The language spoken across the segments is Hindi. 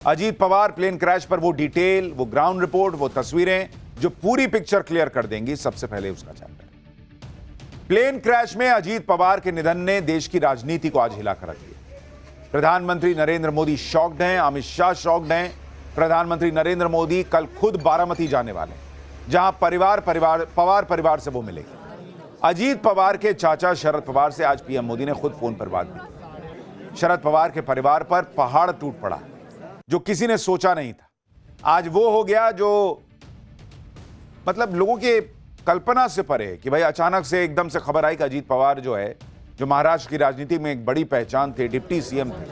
अजीत पवार प्लेन क्रैश पर वो डिटेल, वो ग्राउंड रिपोर्ट, वो तस्वीरें जो पूरी पिक्चर क्लियर कर देंगी। सबसे पहले उसका चैप्टर प्लेन क्रैश में अजीत पवार के निधन ने देश की राजनीति को आज हिलाकर रख दिया। प्रधानमंत्री नरेंद्र मोदी शॉक्ड हैं, अमित शाह शॉक्ड हैं। प्रधानमंत्री नरेंद्र मोदी कल खुद बारामती जाने वाले हैं, जहां पवार परिवार से वो मिलेंगे। अजीत पवार के चाचा शरद पवार से आज पीएम मोदी ने खुद फोन पर बात की। शरद पवार के परिवार पर पहाड़ टूट पड़ा, जो किसी ने सोचा नहीं था। आज वो हो गया जो मतलब लोगों के कल्पना से परे है कि भाई अचानक से एकदम से खबर आई कि अजीत पवार जो है, जो महाराष्ट्र की राजनीति में एक बड़ी पहचान थे, डिप्टी सीएम थे,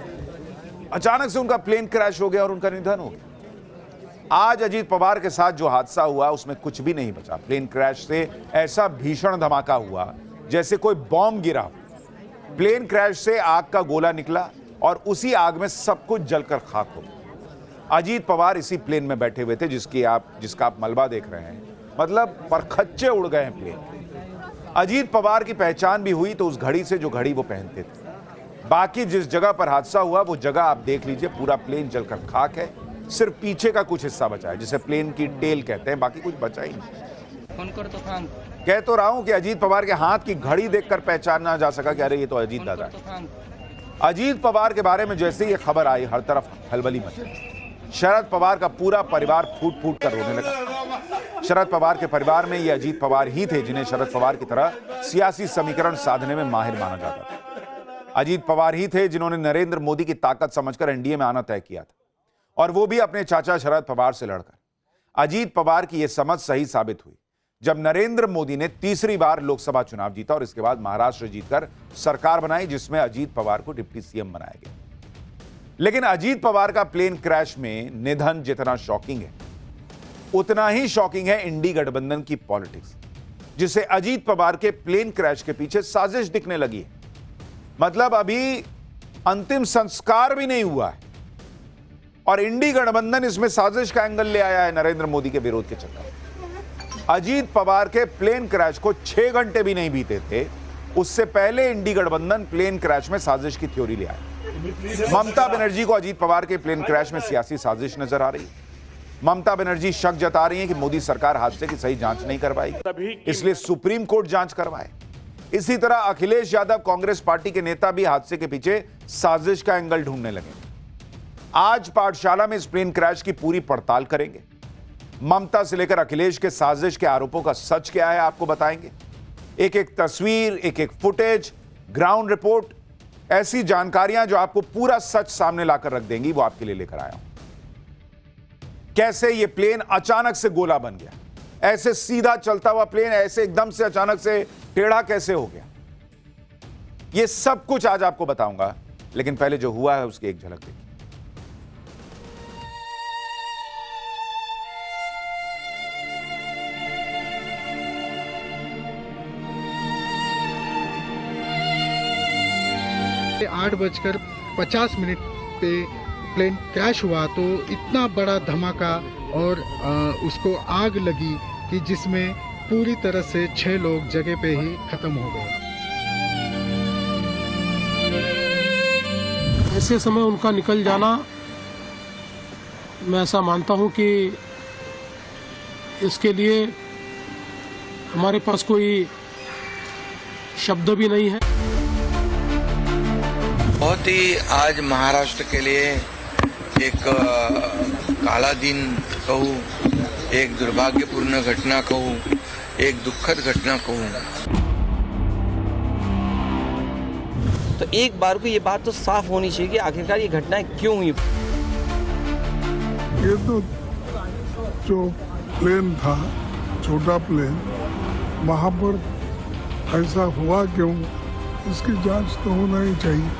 अचानक से उनका प्लेन क्रैश हो गया और उनका निधन हो गया। आज अजीत पवार के साथ जो हादसा हुआ उसमें कुछ भी नहीं बचा। प्लेन क्रैश से ऐसा भीषण धमाका हुआ जैसे कोई बॉम्ब गिरा। प्लेन क्रैश से आग का गोला निकला और उसी आग में सब कुछ जलकर खाक हो गया। अजीत पवार इसी प्लेन में बैठे हुए थे जिसका आप मलबा देख रहे हैं, मतलब परखच्चे उड़ गए हैं प्लेन। अजीत पवार की पहचान भी हुई तो उस घड़ी से जो घड़ी वो पहनते थे। बाकी जिस जगह पर हादसा हुआ वो जगह आप देख लीजिए, पूरा प्लेन जलकर खाक है। सिर्फ पीछे का कुछ हिस्सा बचा है, जिसे प्लेन की टेल कहते हैं, बाकी कुछ बचा ही नहीं। फोन कर तो था। कह तो रहा हूं कि अजीत पवार के हाथ की घड़ी देखकर पहचाना जा सका कि अरे ये तो अजीत दादा है। अजीत पवार के बारे में जैसे ही ये खबर आई, हर तरफ हलबली मची। शरद पवार का पूरा परिवार फूट फूट कर रोने लगा। शरद पवार के परिवार में ये अजीत पवार ही थे जिन्हें शरद पवार की तरह सियासी समीकरण साधने में माहिर माना जाता था। अजीत पवार ही थे जिन्होंने नरेंद्र मोदी की ताकत समझकर एनडीए में आना तय किया था, और वो भी अपने चाचा शरद पवार से लड़कर। अजीत पवार की यह समझ सही साबित हुई जब नरेंद्र मोदी ने तीसरी बार लोकसभा चुनाव जीता और इसके बाद महाराष्ट्र जीतकर सरकार बनाई, जिसमें अजीत पवार को डिप्टी सीएम बनाया गया। लेकिन अजीत पवार का प्लेन क्रैश में निधन जितना शॉकिंग है, उतना ही शॉकिंग है इंडी गठबंधन की पॉलिटिक्स, जिसे अजीत पवार के प्लेन क्रैश के पीछे साजिश दिखने लगी है। मतलब अभी अंतिम संस्कार भी नहीं हुआ है और इंडी गठबंधन इसमें साजिश का एंगल ले आया है नरेंद्र मोदी के विरोध के चक्कर। अजीत पवार के प्लेन क्रैश को 6 घंटे भी नहीं बीते थे, उससे पहले इंडी गठबंधन प्लेन क्रैश में साजिश की थ्योरी ले आया। ममता बनर्जी को अजीत पवार के प्लेन क्रैश में सियासी साजिश नजर आ रही है। ममता बनर्जी शक जता रही है कि मोदी सरकार हादसे की सही जांच नहीं करवाएगी, इसलिए सुप्रीम कोर्ट जांच करवाए। इसी तरह अखिलेश यादव, कांग्रेस पार्टी के नेता, भी हादसे के पीछे साजिश का एंगल ढूंढने लगे। आज पाठशाला में इस प्लेन क्रैश की पूरी पड़ताल करेंगे। ममता से लेकर अखिलेश के साजिश के आरोपों का सच क्या है आपको बताएंगे। एक एक तस्वीर, एक एक फुटेज, ग्राउंड रिपोर्ट, ऐसी जानकारियां जो आपको पूरा सच सामने लाकर रख देंगी, वो आपके लिए लेकर आया हूं। कैसे ये प्लेन अचानक से गोला बन गया, ऐसे सीधा चलता हुआ प्लेन ऐसे एकदम से अचानक से टेढ़ा कैसे हो गया, ये सब कुछ आज आपको बताऊंगा। लेकिन पहले जो हुआ है उसकी एक झलक देखिए। आठ 8:50 पे प्लेन क्रैश हुआ तो इतना बड़ा धमाका और उसको आग लगी कि जिसमें पूरी तरह से 6 लोग जगह पे ही खत्म हो गए। ऐसे समय उनका निकल जाना, मैं ऐसा मानता हूं कि इसके लिए हमारे पास कोई शब्द भी नहीं है। बहुत ही आज महाराष्ट्र के लिए एक काला दिन कहूँ, एक दुर्भाग्यपूर्ण घटना कहूँ, एक दुखद घटना कहूँ। तो एक बार को ये बात तो साफ होनी चाहिए कि आखिरकार ये घटना क्यों हुई। ये तो जो प्लेन था, छोटा प्लेन, वहाँ पर ऐसा हुआ क्यों, इसकी जांच तो होना ही चाहिए।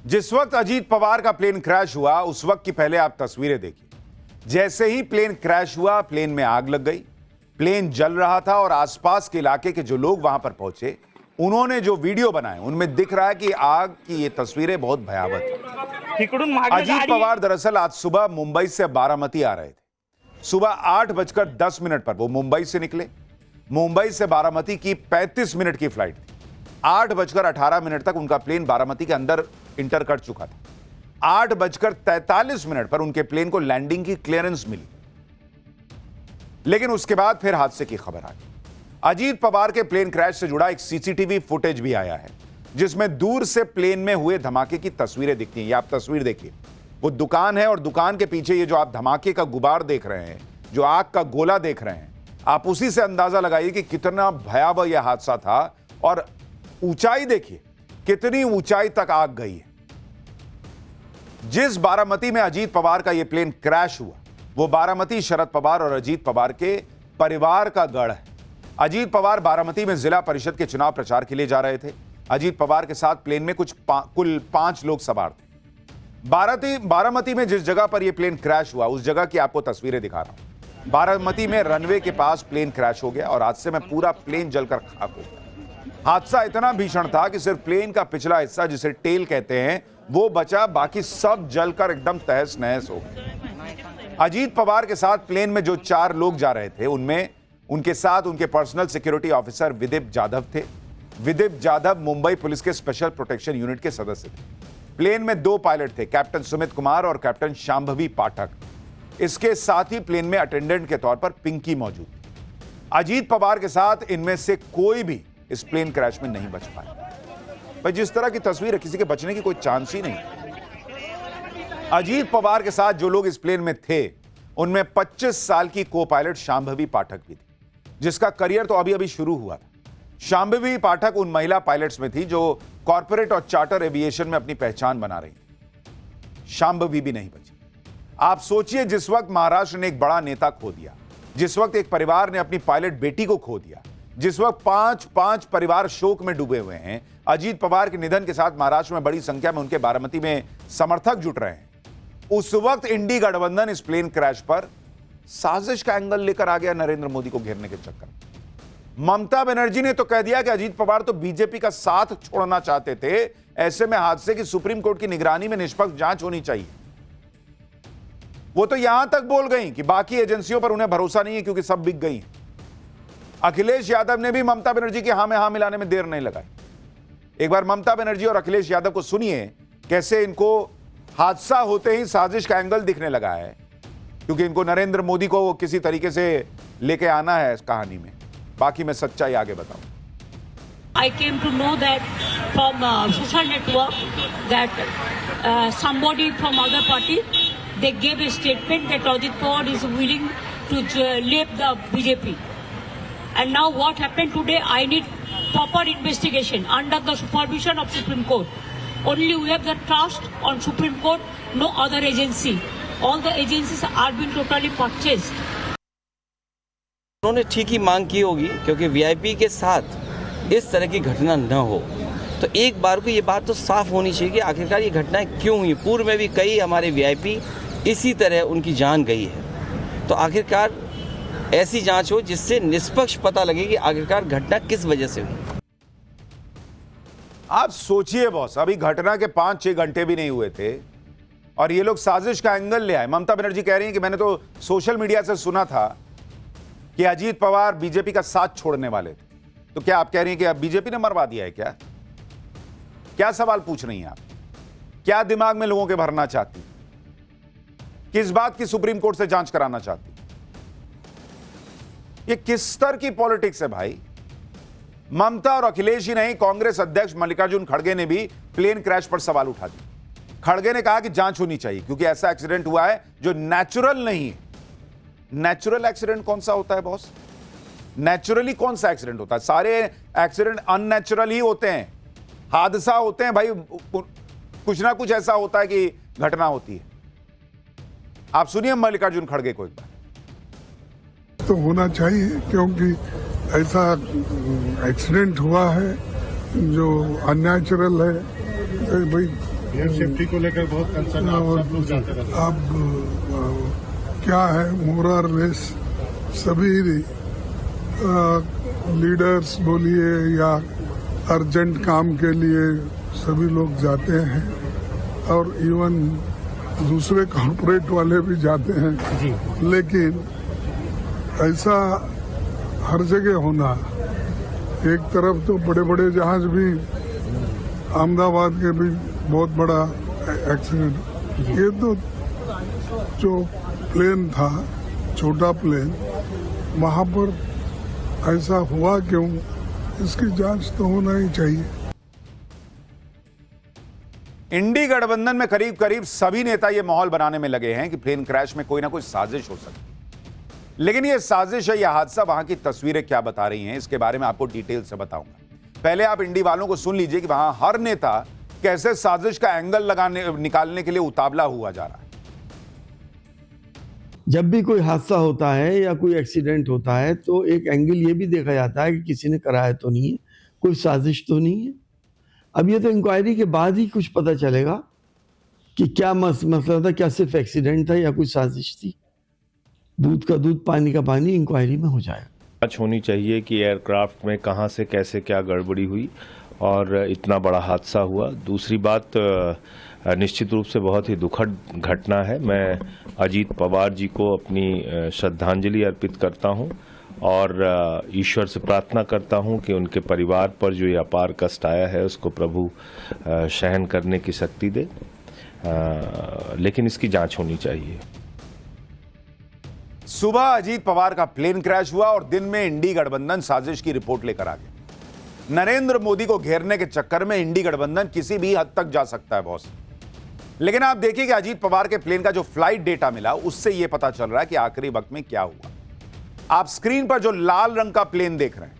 जिस वक्त अजीत पवार का प्लेन क्रैश हुआ उस वक्त की पहले आप तस्वीरें देखिए। जैसे ही प्लेन क्रैश हुआ, प्लेन में आग लग गई, प्लेन जल रहा था और आसपास के इलाके के जो लोग वहां पर पहुंचे, उन्होंने जो वीडियो बनाए उनमें दिख रहा है कि आग की ये तस्वीरें बहुत भयावह थी। अजीत पवार दरअसल आज सुबह मुंबई से बारामती आ रहे थे। सुबह 8:10 पर वो मुंबई से निकले मुंबई से बारामती की 35 मिनट की फ्लाइट थी। 8:18 तक उनका प्लेन बारामती के अंदर इंटर कर चुका था। 8:43 पर उनके प्लेन को लैंडिंग की क्लियरेंस मिली, लेकिन उसके बाद फिर हादसे की खबर आ गई। अजीत पवार के प्लेन क्रैश से जुड़ा एक सीसीटीवी फुटेज भी आया है, जिसमें दूर से प्लेन में हुए धमाके की तस्वीरें दिखती हैं। ये आप तस्वीर देखिए, वो दुकान है और दुकान के पीछे ये जो आप धमाके का गुबार देख रहे हैं, जो आग का गोला देख रहे हैं, आप उसी से अंदाजा लगाइए कि कितना भयावह यह हादसा था। और ऊंचाई देखिए, कितनी ऊंचाई तक आग गई है। जिस बारामती में अजीत पवार का यह प्लेन क्रैश हुआ, वो बारामती शरद पवार और अजीत पवार के परिवार का गढ़ है। अजीत पवार बारामती में जिला परिषद के चुनाव प्रचार के लिए जा रहे थे। अजीत पवार के साथ प्लेन में कुल 5 लोग सवार थे। बारामती में जिस जगह पर यह प्लेन क्रैश हुआ, उस जगह की आपको तस्वीरें दिखा रहा हूं। बारामती में रनवे के पास प्लेन क्रैश हो गया और हादसे में पूरा प्लेन जलकर खाक हो गया। हादसा इतना भीषण था कि सिर्फ प्लेन का पिछला हिस्सा, जिसे टेल कहते हैं, वो बचा, बाकी सब जलकर एकदम तहस नहस हो गए। अजीत पवार के साथ प्लेन में जो 4 लोग जा रहे थे, उनमें उनके साथ उनके पर्सनल सिक्योरिटी ऑफिसर विदिप जाधव थे। विदिप जाधव मुंबई पुलिस के स्पेशल प्रोटेक्शन यूनिट के सदस्य थे। प्लेन में 2 पायलट थे, कैप्टन सुमित कुमार और कैप्टन शांभवी पाठक। इसके साथ ही प्लेन में अटेंडेंट के तौर पर पिंकी मौजूद थी। अजीत पवार के साथ इनमें से कोई भी इस प्लेन क्रैश में नहीं बच पाया। भाई, जिस तरह की तस्वीर है, किसी के बचने की कोई चांस ही नहीं। अजीत पवार के साथ जो लोग इस प्लेन में थे, उनमें 25 साल की को पायलट शांभवी पाठक भी थी, जिसका करियर तो अभी अभी शुरू हुआ था। शांभवी पाठक उन महिला पायलट्स में थी जो कॉर्पोरेट और चार्टर एविएशन में अपनी पहचान बना रही थी। शांभवी भी नहीं बची। आप सोचिए, जिस वक्त महाराष्ट्र ने एक बड़ा नेता खो दिया, जिस वक्त एक परिवार ने अपनी पायलट बेटी को खो दिया, जिस वक्त 5 परिवार शोक में डूबे हुए हैं, अजीत पवार के निधन के साथ महाराष्ट्र में बड़ी संख्या में उनके बारामती में समर्थक जुट रहे हैं, उस वक्त इंडी गठबंधन इस प्लेन क्रैश पर साजिश का एंगल लेकर आ गया नरेंद्र मोदी को घेरने के चक्कर। ममता बनर्जी ने तो कह दिया कि अजीत पवार तो बीजेपी का साथ छोड़ना चाहते थे, ऐसे में हादसे की सुप्रीम कोर्ट की निगरानी में निष्पक्ष जांच होनी चाहिए। वो तो यहां तक बोल गई कि बाकी एजेंसियों पर उन्हें भरोसा नहीं है क्योंकि सब बिक गई। अखिलेश यादव ने भी ममता बनर्जी के हां में हां मिलाने में देर नहीं लगाई। एक बार ममता बनर्जी और अखिलेश यादव को सुनिए, कैसे इनको हादसा होते ही साजिश का एंगल दिखने लगा है, क्योंकि इनको नरेंद्र मोदी को किसी तरीके से लेके आना है इस कहानी में। बाकी मैं सच्चाई आगे बताऊं। I came to know that from social network that somebody from other party, they gave a statement that Ajit Pawar is willing to leave the BJP. And now what happened today? I need proper investigation under the supervision of Supreme Court. Only we have the trust on Supreme Court, no other agency. All the agencies are being totally purchased. उन्होंने ठीक ही मांग की होगी, क्योंकि वीआईपी के साथ इस तरह की घटना न हो तो एक बार को ये बात तो साफ होनी चाहिए कि आखिरकार ये घटनाएं क्यों हुई। पूर्व में भी कई हमारे वीआईपी इसी तरह उनकी जान गई है। तो आखिरकार ऐसी जांच हो जिससे निष्पक्ष पता लगे कि आखिरकार घटना किस वजह से हुई। आप सोचिए बॉस, अभी घटना के 5-6 घंटे भी नहीं हुए थे और ये लोग साजिश का एंगल ले आए। ममता बनर्जी कह रही हैं कि मैंने तो सोशल मीडिया से सुना था कि अजीत पवार बीजेपी का साथ छोड़ने वाले थे। तो क्या आप कह रही हैं कि अब बीजेपी ने मरवा दिया है क्या? क्या सवाल पूछ रही हैं आप? क्या दिमाग में लोगों के भरना चाहती? किस बात की सुप्रीम कोर्ट से जांच कराना चाहती? ये किस स्तर की पॉलिटिक्स है भाई? ममता और अखिलेश ही नहीं, कांग्रेस अध्यक्ष मल्लिकार्जुन खड़गे ने भी प्लेन क्रैश पर सवाल उठा दिए। खड़गे ने कहा कि जांच होनी चाहिए क्योंकि ऐसा एक्सीडेंट हुआ है जो नेचुरल नहीं है। नेचुरल एक्सीडेंट कौन सा होता है बॉस? नेचुरली कौन सा एक्सीडेंट होता है? सारे एक्सीडेंट अननेचुरल ही होते हैं, हादसा होते हैं भाई, कुछ ना कुछ ऐसा होता है कि घटना होती है। आप सुनिए मल्लिकार्जुन खड़गे को एक बार। तो होना चाहिए क्योंकि ऐसा एक्सीडेंट हुआ है जो अननेचुरल है। भाई एयर सेफ्टी को लेकर बहुत कंसर्न है। अब क्या है, मोरर लेस सभी लीडर्स बोलिए या अर्जेंट काम के लिए सभी लोग जाते हैं और इवन दूसरे कॉर्पोरेट वाले भी जाते हैं, लेकिन ऐसा हर जगह होना। एक तरफ तो बड़े बड़े जहाज भी, अहमदाबाद के भी बहुत बड़ा एक्सीडेंट। ये तो जो प्लेन था, छोटा प्लेन, वहाँ पर ऐसा हुआ क्यों, इसकी जांच तो होना ही चाहिए। इंडी गठबंधन में करीब करीब सभी नेता ये माहौल बनाने में लगे हैं कि प्लेन क्रैश में कोई ना कोई साजिश हो सकती है। लेकिन ये साजिश है, यह हादसा, वहां की तस्वीरें क्या बता रही हैं, इसके बारे में आपको डिटेल से बताऊंगा। पहले आप इंडी वालों को सुन लीजिए कि वहां हर नेता कैसे साजिश का एंगल निकालने के लिए उतावला हुआ जा रहा है। जब भी कोई हादसा होता है या कोई एक्सीडेंट होता है तो एक एंगल ये भी देखा जाता है कि किसी ने कराया तो नहीं है, कोई साजिश तो नहीं है। अब ये तो इंक्वायरी के बाद ही कुछ पता चलेगा कि क्या मसला था, क्या सिर्फ एक्सीडेंट था या कोई साजिश थी। दूध का दूध, पानी का पानी, इंक्वायरी में हो जाएगा। जांच होनी चाहिए कि एयरक्राफ्ट में कहां से कैसे क्या गड़बड़ी हुई और इतना बड़ा हादसा हुआ। दूसरी बात, निश्चित रूप से बहुत ही दुखद घटना है। मैं अजीत पवार जी को अपनी श्रद्धांजलि अर्पित करता हूं और ईश्वर से प्रार्थना करता हूं कि उनके परिवार पर जो ये अपार कष्ट आया है उसको प्रभु सहन करने की शक्ति दे, लेकिन इसकी जांच होनी चाहिए। सुबह अजीत पवार का प्लेन क्रैश हुआ और दिन में इंडी गठबंधन साजिश की रिपोर्ट लेकर आ गया। नरेंद्र मोदी को घेरने के चक्कर में इंडी गठबंधन किसी भी हद तक जा सकता है बॉस। लेकिन आप देखिए कि अजीत पवार के प्लेन का जो फ्लाइट डेटा मिला उससे यह पता चल रहा है कि आखिरी वक्त में क्या हुआ। आप स्क्रीन पर जो लाल रंग का प्लेन देख रहे हैं,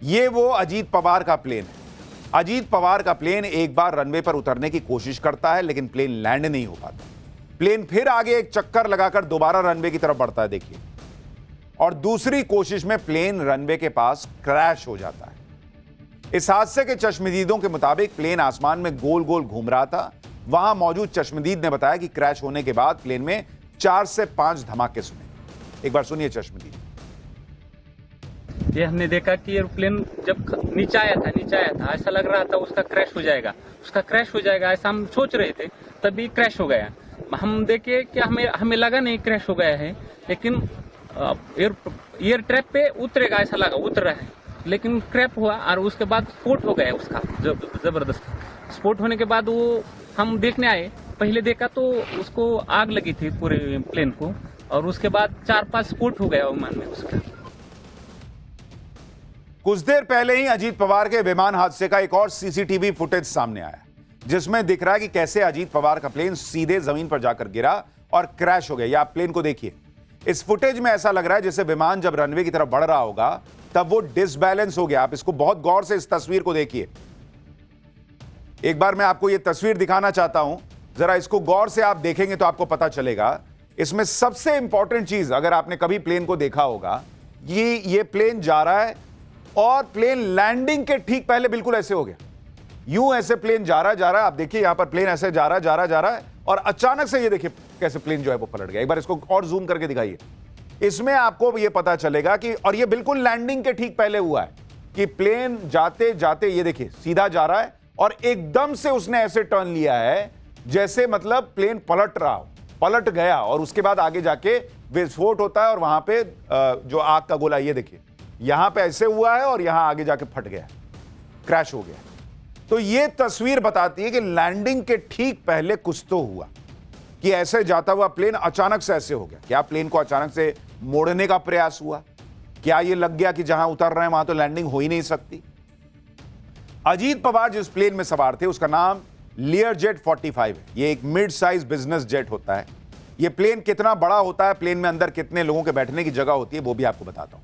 यह वो अजीत पवार का प्लेन है। अजीत पवार का प्लेन एक बार रनवे पर उतरने की कोशिश करता है लेकिन प्लेन लैंड नहीं हो पाता। प्लेन फिर आगे एक चक्कर लगाकर दोबारा रनवे की तरफ बढ़ता है, देखिए, और दूसरी कोशिश में प्लेन रनवे के पास क्रैश हो जाता है। इस हादसे के चश्मदीदों के मुताबिक प्लेन आसमान में गोल गोल घूम रहा था। वहां मौजूद चश्मदीद ने बताया कि क्रैश होने के बाद प्लेन में 4 से 5 धमाके सुने। एक बार सुनिए चश्मदीद। ये हमने देखा कि एयरप्लेन जब नीचे आया था ऐसा लग रहा था उसका क्रैश हो जाएगा, ऐसा हम सोच रहे थे, तभी क्रैश हो गया। हम देखे कि हमें लगा नहीं क्रैश हो गया है, लेकिन एयर ट्रैप पे उतरेगा ऐसा लगा, उतर रहा है, लेकिन क्रैश हुआ और उसके बाद स्फोट हो गया उसका जबरदस्त। स्फोट होने के बाद वो हम देखने आए, पहले देखा तो उसको आग लगी थी पूरे प्लेन को, और उसके बाद 4-5 स्फोट हो गया विमान में उसका। कुछ देर पहले ही अजीत पवार के विमान हादसे का एक और सीसीटीवी फुटेज सामने आया, जिसमें दिख रहा है कि कैसे अजीत पवार का प्लेन सीधे जमीन पर जाकर गिरा और क्रैश हो गया। या आप प्लेन को देखिए, इस फुटेज में ऐसा लग रहा है जैसे विमान जब रनवे की तरफ बढ़ रहा होगा तब वो डिसबैलेंस हो गया। आप इसको बहुत गौर से इस तस्वीर को देखिए। एक बार मैं आपको यह तस्वीर दिखाना चाहता हूं, जरा इसको गौर से आप देखेंगे तो आपको पता चलेगा। इसमें सबसे इंपॉर्टेंट चीज, अगर आपने कभी प्लेन को देखा होगा, ये प्लेन जा रहा है और प्लेन लैंडिंग के ठीक पहले बिल्कुल ऐसे हो गया। यूं ऐसे प्लेन जा रहा है, आप देखिए यहां पर प्लेन ऐसे जा रहा है और अचानक से ये देखिए कैसे प्लेन जो है वो पलट गया। एक बार इसको और जूम करके दिखाइए। इसमें आपको ये पता चलेगा कि, और ये बिल्कुल लैंडिंग के ठीक पहले हुआ है, कि प्लेन जाते जाते ये देखिए सीधा जा रहा है और एकदम से उसने ऐसे टर्न लिया है जैसे मतलब प्लेन पलट गया और उसके बाद आगे जाके विस्फोट होता है और वहां पे जो आग का गोला, ये देखिए यहां पे ऐसे हुआ है और यहां आगे जाके फट गया, क्रैश हो गया। तो ये तस्वीर बताती है कि लैंडिंग के ठीक पहले कुछ तो हुआ, कि ऐसे जाता हुआ प्लेन अचानक से ऐसे हो गया। क्या प्लेन को अचानक से मोड़ने का प्रयास हुआ? क्या ये लग गया कि जहां उतर रहे हैं वहां तो लैंडिंग हो ही नहीं सकती? अजीत पवार जिस प्लेन में सवार थे उसका नाम लियरजेट 45 है। ये एक मिड साइज बिजनेस जेट होता है। ये प्लेन कितना बड़ा होता है, प्लेन में अंदर कितने लोगों के बैठने की जगह होती है, वो भी आपको बताता हूं।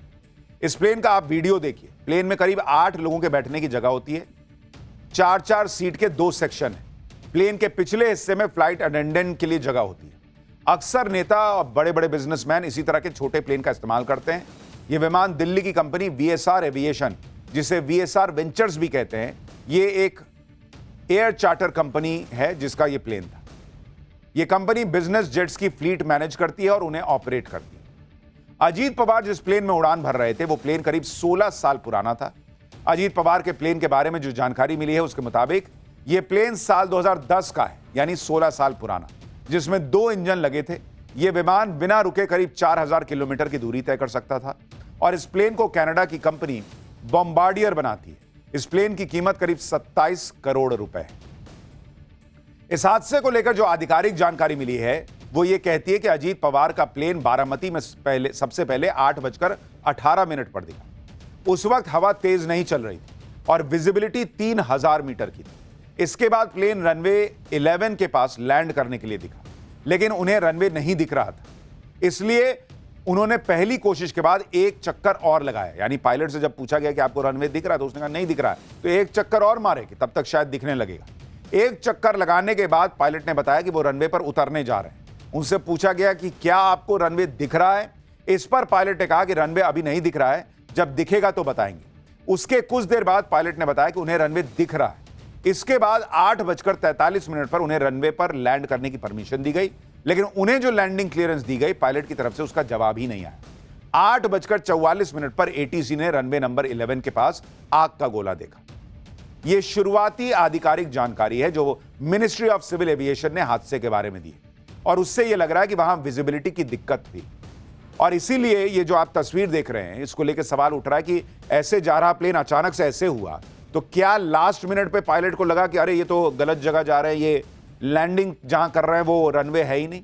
इस प्लेन का आप वीडियो देखिए। प्लेन में करीब 8 लोगों के बैठने की जगह होती है। 4-4 सीट के 2 सेक्शन है। प्लेन के पिछले हिस्से में फ्लाइट अटेंडेंट के लिए जगह होती है। अक्सर नेता और बड़े बड़े बिजनेसमैन इसी तरह के छोटे प्लेन का इस्तेमाल करते हैं। यह विमान दिल्ली की कंपनी VSR एविएशन, जिसे VSR वेंचर्स भी कहते हैं, ये एक एयर चार्टर कंपनी है जिसका ये प्लेन था। यह कंपनी बिजनेस जेट्स की फ्लीट मैनेज करती है और उन्हें ऑपरेट करती है। अजीत पवार जिस प्लेन में उड़ान भर रहे थे वो प्लेन करीब 16 साल पुराना था। अजीत पवार के प्लेन के बारे में जो जानकारी मिली है उसके मुताबिक यह प्लेन साल 2010 का है, यानी 16 साल पुराना, जिसमें 2 इंजन लगे थे। यह विमान बिना रुके करीब 4000 किलोमीटर की दूरी तय कर सकता था और इस प्लेन को कनाडा की कंपनी बॉम्बार्डियर बनाती है। इस प्लेन की कीमत करीब 27 करोड़ रुपए है। इस हादसे को लेकर जो आधिकारिक जानकारी मिली है वो ये कहती है कि अजीत पवार का प्लेन बारामती में सबसे पहले 8:18 पर दिखा। उस वक्त हवा तेज नहीं चल रही थी और विजिबिलिटी 3000 मीटर की थी। इसके बाद प्लेन रनवे 11 के पास लैंड करने के लिए दिखा, लेकिन उन्हें रनवे नहीं दिख रहा था। इसलिए उन्होंने पहली कोशिश के बाद एक चक्कर और लगाया। यानी पायलट से जब पूछा गया कि आपको रनवे दिख रहा है तो उसने कहा नहीं दिख रहा है, तो एक चक्कर और मारे कि तब तक शायद दिखने लगेगा। एक चक्कर लगाने के बाद पायलट ने बताया कि वो रनवे पर उतरने जा रहे हैं। उनसे पूछा गया कि क्या आपको रनवे दिख रहा है? इस पर पायलट ने कहा कि रनवे अभी नहीं दिख रहा है, जब दिखेगा तो बताएंगे। उसके कुछ देर बाद पायलट ने बताया कि उन्हें रनवे दिख रहा है। इसके बाद 8:43 पर उन्हें रनवे पर लैंड करने की परमिशन दी गई, लेकिन उन्हें जो लैंडिंग क्लियरेंस दी गई पायलट की तरफ से उसका जवाब ही नहीं आया। 8:44 पर एटीसी ने रनवे नंबर 11 के पास आग का गोला देखा। यह शुरुआती आधिकारिक जानकारी है जो मिनिस्ट्री ऑफ सिविल एविएशन ने हादसे के बारे में दी, और उससे यह लग रहा है कि वहां विजिबिलिटी की दिक्कत थी। और इसीलिए ये जो आप तस्वीर देख रहे हैं, इसको लेकर सवाल उठ रहा है कि ऐसे जा रहा प्लेन अचानक से ऐसे हुआ, तो क्या लास्ट मिनट पे पायलट को लगा कि अरे ये तो गलत जगह जा रहे हैं, ये लैंडिंग जहां कर रहे हैं वो रनवे है ही नहीं,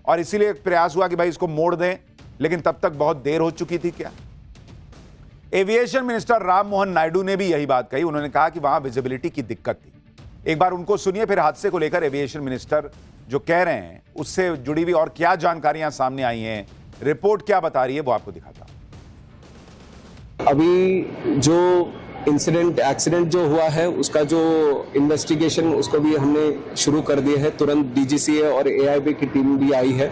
और इसीलिए एक प्रयास हुआ कि भाई इसको मोड़ दें, लेकिन तब तक बहुत देर हो चुकी थी क्या? एविएशन मिनिस्टर राम मोहन नायडू ने भी यही बात कही। उन्होंने कहा कि वहां विजिबिलिटी की दिक्कत थी। एक बार उनको सुनिए, फिर हादसे को लेकर एविएशन मिनिस्टर जो कह रहे हैं उससे जुड़ी हुई और क्या जानकारियां सामने आई हैं, रिपोर्ट क्या बता रही है, वो आपको दिखाता हूं। अभी जो एक्सीडेंट जो हुआ है उसका जो इन्वेस्टिगेशन उसको भी हमने शुरू कर दिया है। तुरंत डीजीसीए और एआईबी की टीम भी आई है,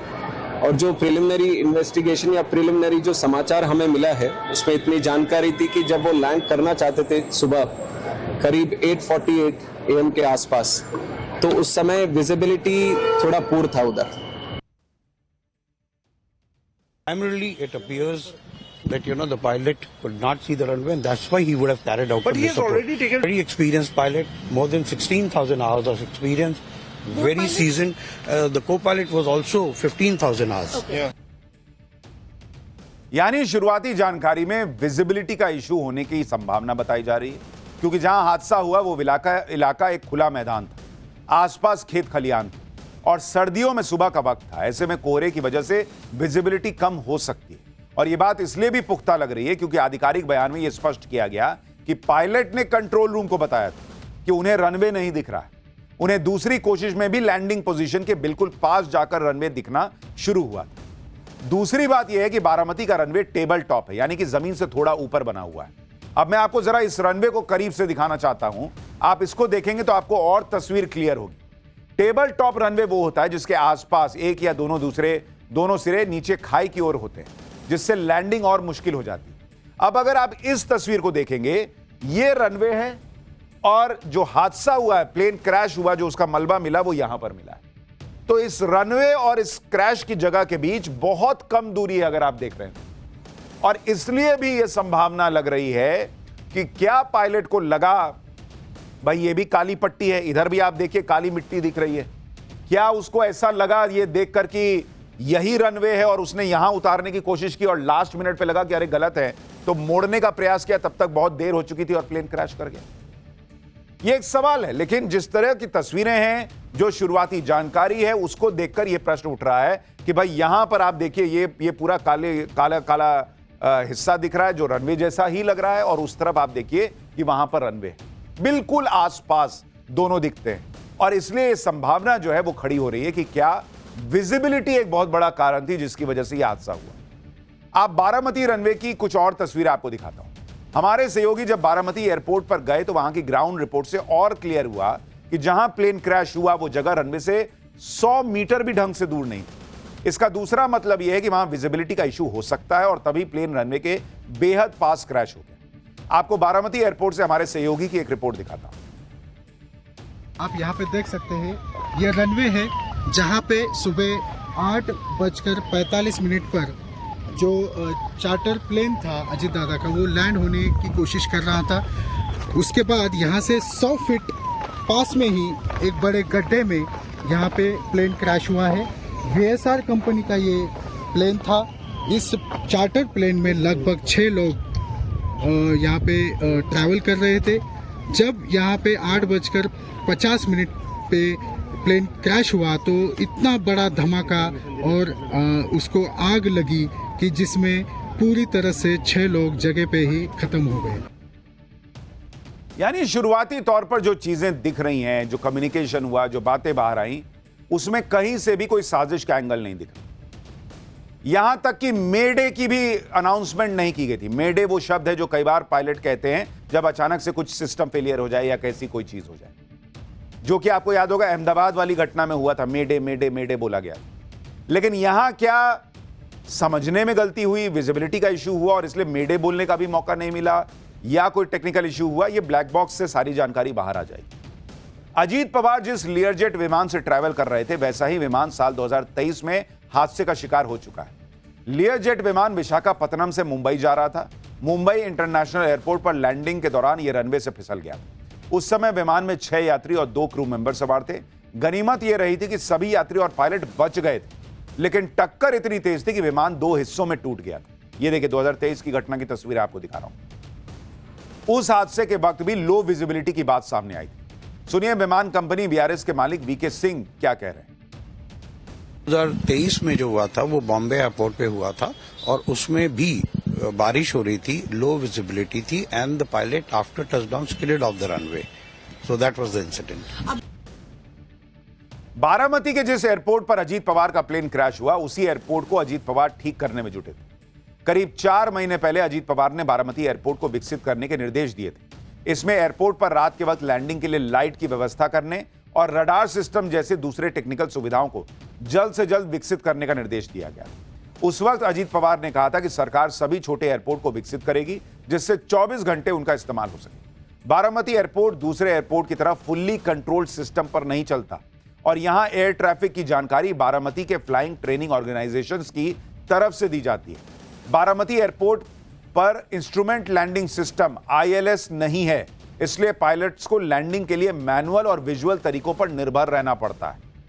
और जो प्रिलिमिनरी इन्वेस्टिगेशन या प्रिलिमिनरी जो समाचार हमें मिला है उसमें इतनी जानकारी थी कि जब वो लैंड करना चाहते थे सुबह करीब 8:48 AM के आसपास, तो उस समय विजिबिलिटी थोड़ा पूर था उधर। Primarily, it appears that the pilot could not see the runway, and that's why he would have carried out. But he has already taken. Very experienced pilot, more than 16,000 hours of experience, very seasoned. The co-pilot was also 15,000 hours. Okay. यानी शुरुआती जानकारी में विजिबिलिटी का इशू होने की संभावना बताई जा रही है, क्योंकि जहां हादसा हुआ वो इलाका एक खुला मैदान था, आसपास खेत खलियान थे और सर्दियों में सुबह का वक्त था। ऐसे में कोहरे की वजह से विजिबिलिटी कम हो सकती है, और यह बात इसलिए भी पुख्ता लग रही है क्योंकि आधिकारिक बयान में यह स्पष्ट किया गया कि पायलट ने कंट्रोल रूम को बताया था कि उन्हें रनवे नहीं दिख रहा है। उन्हें दूसरी कोशिश में भी लैंडिंग पोजीशन के बिल्कुल पास जाकर रनवे दिखना शुरू हुआ था। दूसरी बात यह है कि बारामती का रनवे टेबल टॉप है, यानी कि जमीन से थोड़ा ऊपर बना हुआ है। अब मैं आपको जरा इस रनवे को करीब से दिखाना चाहता हूं। आप इसको देखेंगे तो आपको और तस्वीर क्लियर होगी। टेबल टॉप रनवे वो होता है जिसके आसपास एक या दोनों सिरे नीचे खाई की ओर होते हैं, जिससे लैंडिंग और मुश्किल हो जाती है। अब अगर आप इस तस्वीर को देखेंगे, ये रनवे है और जो हादसा हुआ है, प्लेन क्रैश हुआ, जो उसका मलबा मिला वो यहां पर मिला है। तो इस रनवे और इस क्रैश की जगह के बीच बहुत कम दूरी है अगर आप देख रहे हैं, और इसलिए भी यह संभावना लग रही है कि क्या पायलट को लगा भाई ये भी काली पट्टी है, इधर भी आप देखिए काली मिट्टी दिख रही है, क्या उसको ऐसा लगा ये देखकर कि यही रनवे है और उसने यहां उतारने की कोशिश की और लास्ट मिनट पे लगा कि अरे गलत है, तो मोड़ने का प्रयास किया, तब तक बहुत देर हो चुकी थी और प्लेन क्रैश कर गया? ये एक सवाल है। लेकिन जिस तरह की तस्वीरें हैं, जो शुरुआती जानकारी है, उसको देखकर यह प्रश्न उठ रहा है कि भाई यहां पर आप देखिए ये पूरा काला हिस्सा दिख रहा है जो रनवे जैसा ही लग रहा है, और उस तरफ आप देखिए कि वहां पर रनवे है, बिल्कुल आसपास दोनों दिखते हैं। और इसलिए ये संभावना जो है वो खड़ी हो रही है कि क्या विजिबिलिटी एक बहुत बड़ा कारण थी जिसकी वजह से यह हादसा हुआ। आप बारामती रनवे की कुछ और तस्वीरें आपको दिखाता हूं। हमारे सहयोगी जब बारामती एयरपोर्ट पर गए तो वहां की ग्राउंड रिपोर्ट से और क्लियर हुआ कि जहां प्लेन क्रैश हुआ वो जगह रनवे से 100 मीटर भी ढंग से दूर नहीं थी। इसका दूसरा मतलब यह है कि वहां विजिबिलिटी का इशू हो सकता है और तभी प्लेन रनवे के बेहद पास क्रैश हो गया। आपको बारामती एयरपोर्ट से हमारे सहयोगी की एक रिपोर्ट दिखाता हूं। आप यहाँ पे देख सकते हैं, यह रनवे है जहाँ पे सुबह 8:45 पर जो चार्टर प्लेन था अजीत दादा का, वो लैंड होने की कोशिश कर रहा था। उसके बाद यहाँ से 100 फीट पास में ही एक बड़े गड्ढे में यहाँ पे प्लेन क्रैश हुआ है। VSR कंपनी का ये प्लेन था इस चार्टर प्लेन में लगभग 6 लोग यहाँ पे ट्रैवल कर रहे थे। जब यहाँ पे 8:50 पे प्लेन क्रैश हुआ तो इतना बड़ा धमाका और उसको आग लगी कि जिसमें पूरी तरह से 6 लोग जगह पे ही खत्म हो गए। यानी शुरुआती तौर पर जो चीजें दिख रही हैं, जो कम्युनिकेशन हुआ, जो बातें बाहर आई, उसमें कहीं से भी कोई साजिश का एंगल नहीं दिख रहा। यहां तक कि मेडे की भी अनाउंसमेंट नहीं की गई थी। मेडे वो शब्द है जो कई बार पायलट कहते हैं जब अचानक से कुछ सिस्टम फेलियर हो जाए या कैसी कोई चीज हो जाए, जो कि आपको याद होगा अहमदाबाद वाली घटना में हुआ था। मेडे मेडे मेडे बोला गया, लेकिन यहां क्या समझने में गलती हुई, विजिबिलिटी का इश्यू हुआ और इसलिए मेडे बोलने का भी मौका नहीं मिला, या कोई टेक्निकल इश्यू हुआ, ये ब्लैक बॉक्स से सारी जानकारी बाहर आ जाएगी। अजीत पवार जिस लियरजेट विमान से ट्रैवल कर रहे थे, वैसा ही विमान साल 2023 में हादसे का शिकार हो चुका है। लियरजेट विमान विशाखापत्तनम से मुंबई जा रहा था। मुंबई इंटरनेशनल एयरपोर्ट पर लैंडिंग के दौरान यह रनवे से फिसल गया। उस समय विमान में 6 यात्री और 2 क्रू मेंबर सवार थे। गनीमत यह रही थी कि सभी यात्री और पायलट बच गए थे, लेकिन टक्कर इतनी तेज थी कि विमान 2 हिस्सों में टूट गया था। यह देखिए 2023 की घटना की तस्वीर आपको दिखा रहा हूं। उस हादसे के वक्त भी लो विजिबिलिटी की बात सामने आई थी। सुनिए विमान कंपनी वीआरएस के मालिक वीके सिंह क्या कह रहे हैं। 2023 में जो हुआ था वो बॉम्बे एयरपोर्ट पे हुआ था और उसमें भी बारिश हो रही थी, लो विजिबिलिटी थी and the pilot after touchdown skidded off the runway, so that was the incident. Baramati के जिस एयरपोर्ट पर अजीत पवार का प्लेन क्रैश हुआ, उसी एयरपोर्ट को अजीत पवार ठीक करने में जुटे थे। करीब 4 महीने पहले अजीत पवार ने बारामती एयरपोर्ट को विकसित करने के निर्देश दिए थे। इसमें एयरपोर्ट पर रात के वक्त लैंडिंग के लिए लाइट की व्यवस्था करने और रडार सिस्टम जैसे दूसरे टेक्निकल सुविधाओं को जल्द से जल्द विकसित करने का निर्देश दिया गया। उस वक्त अजीत पवार ने कहा था कि सरकार सभी छोटे एयरपोर्ट को विकसित करेगी जिससे 24 घंटे उनका इस्तेमाल हो सके। बारामती एयरपोर्ट दूसरे एयरपोर्ट की तरह फुल्ली कंट्रोल्ड सिस्टम पर नहीं चलता और यहां एयर ट्रैफिक की जानकारी बारामती के फ्लाइंग ट्रेनिंग ऑर्गेनाइजेशंस की तरफ से दी जाती है। बारामती एयरपोर्ट पर इंस्ट्रूमेंट लैंडिंग सिस्टम ILS नहीं है, इसलिए पायलट्स को लैंडिंग के लिए मैनुअल और विजुअल तरीकों पर निर्भर रहना पड़ता है।